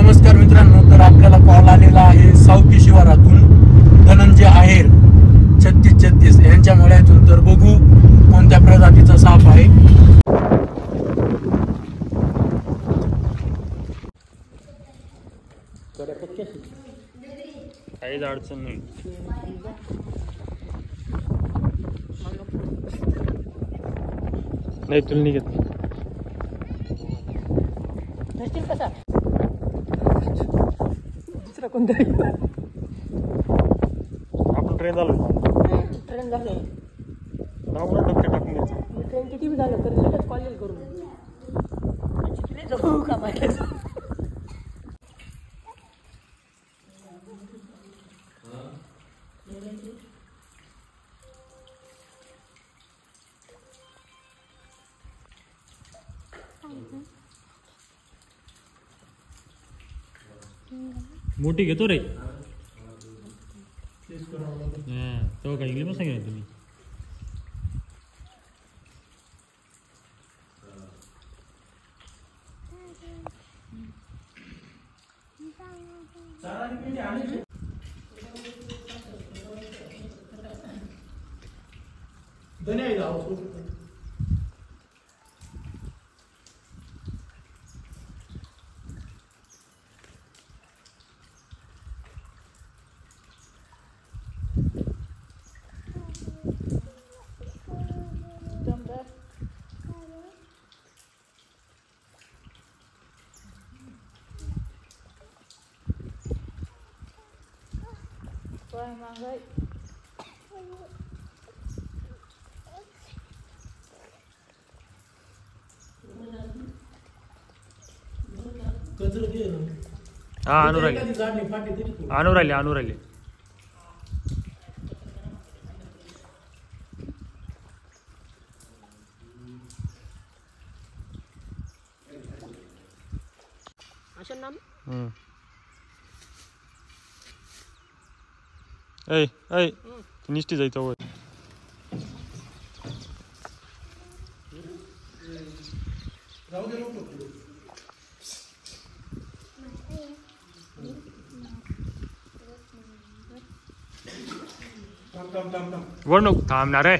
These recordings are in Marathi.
नमस्कार मित्रांनो, तर आपल्याला कॉल आलेला आहे सावकी शिवारातून धनंजय आहेर 3636 यांच्या मळ्यातून. तर बघू कोणत्या प्रजातीचा साप आहे. काहीच अडचण नाही. नाही तुला निघत कसा दुसरा कोणतरी आपण ट्रेन झालो ट्रेन झालं डॉक्टर टाकून घ्यायचं. ट्रेन किती झालं तर लगेच कॉलेज करून जाऊ का माहिती. मोठी घेतो रे. तो काही इंग्लिश मस्त घ्या तुम्ही. मांगाई हा आणू राहिले आणू राहिले आणू राहिले. अशा नाम ऐ ऐ निष्ठी जायचं वर. वर नको थांबणार आहे.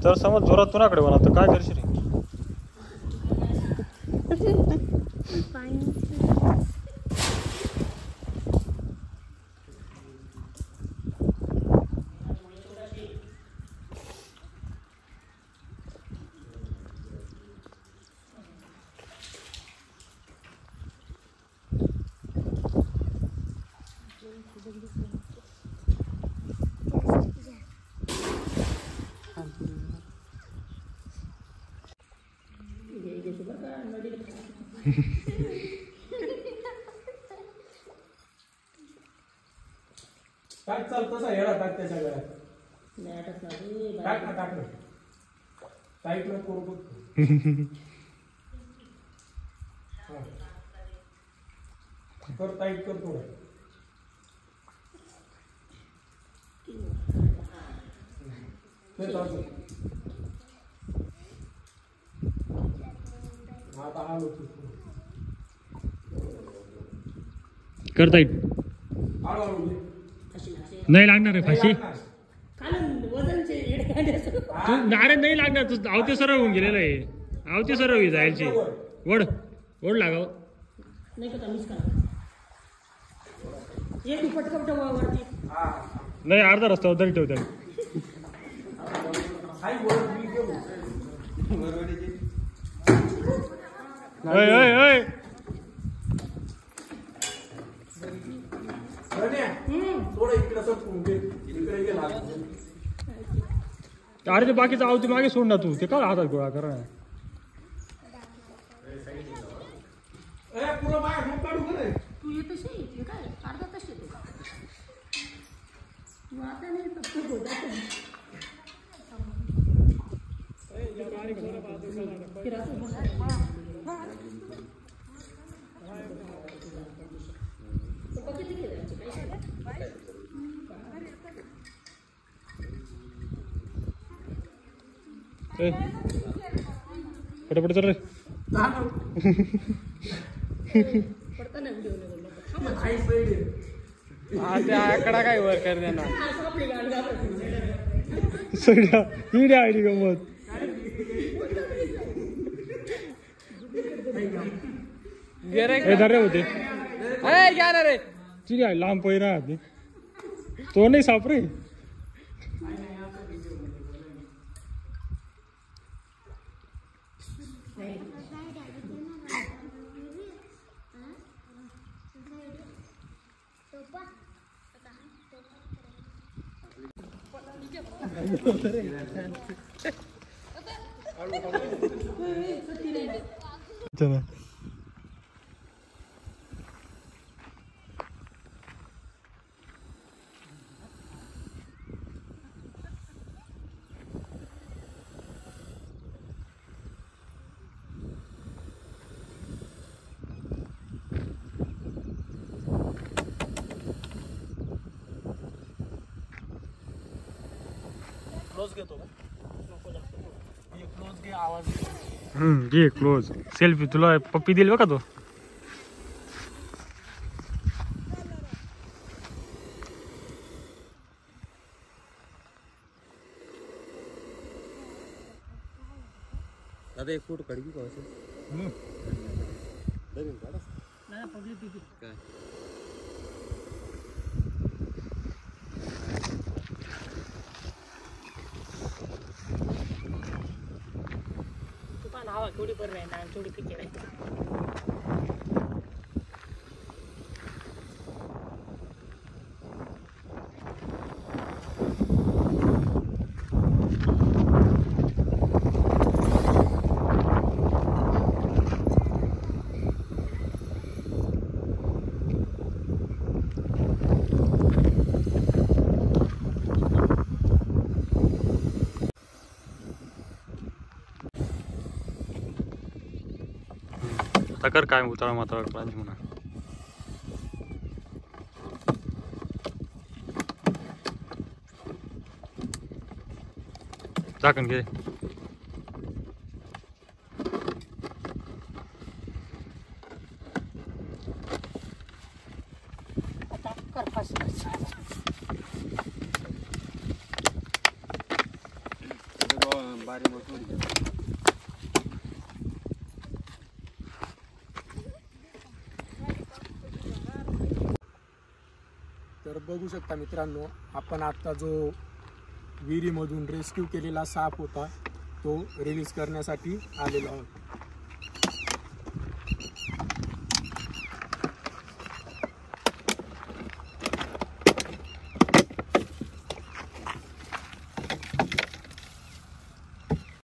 तर समज जोरात तुनाकडे म्हणा तर काय करशील. टाक चाल तसा येडा टाक त्याच्या गळ्यात. टाक ना टाक ना टाईट न करू बघ. कर टाईट कर थोडं. आता हा लोक कर टाईट. नाही लागणार आहे फाशी. अरे नाही लागणार. तू आवते सरळ होऊन गेलेलं आहे. आवते सरळ होई जायची. वड वड लागाव नाही. अर्धा रस्ता तरी ठेवतात. अरे ते बाकीचं आवती मागे सोड ना तू. ते काय हातात गोळा करा. तू येतशी हे काय अर्धा तास येतो तू आता नाही तर तू जातो पटापट चल रे पडताना व्हिडिओ आकडा काय वर कर देणार सगळ्या व्हिडिओ आयडी गमत होते घ्या ना रे ठीक आहे लांब पहिरा तो नाही सापरे चला क्लोज घेतो का क्लोज घे आवाज घे क्लोज सेल्फी तुला पप्पी दिली बघा तो दादा एक फोटो काढ की काय हवा केवढी बरं आहे ना केवढी पिके आहे कर काय उतारा माता पाहिजे म्हणा झाकण घे कर फास्ट बारी मोठी तर बघू शकता मित्रांनो आपण आता जो विहिरीमधून रेस्क्यू केलेला साप होता तो रिलीज करण्यासाठी आलेलो आहोत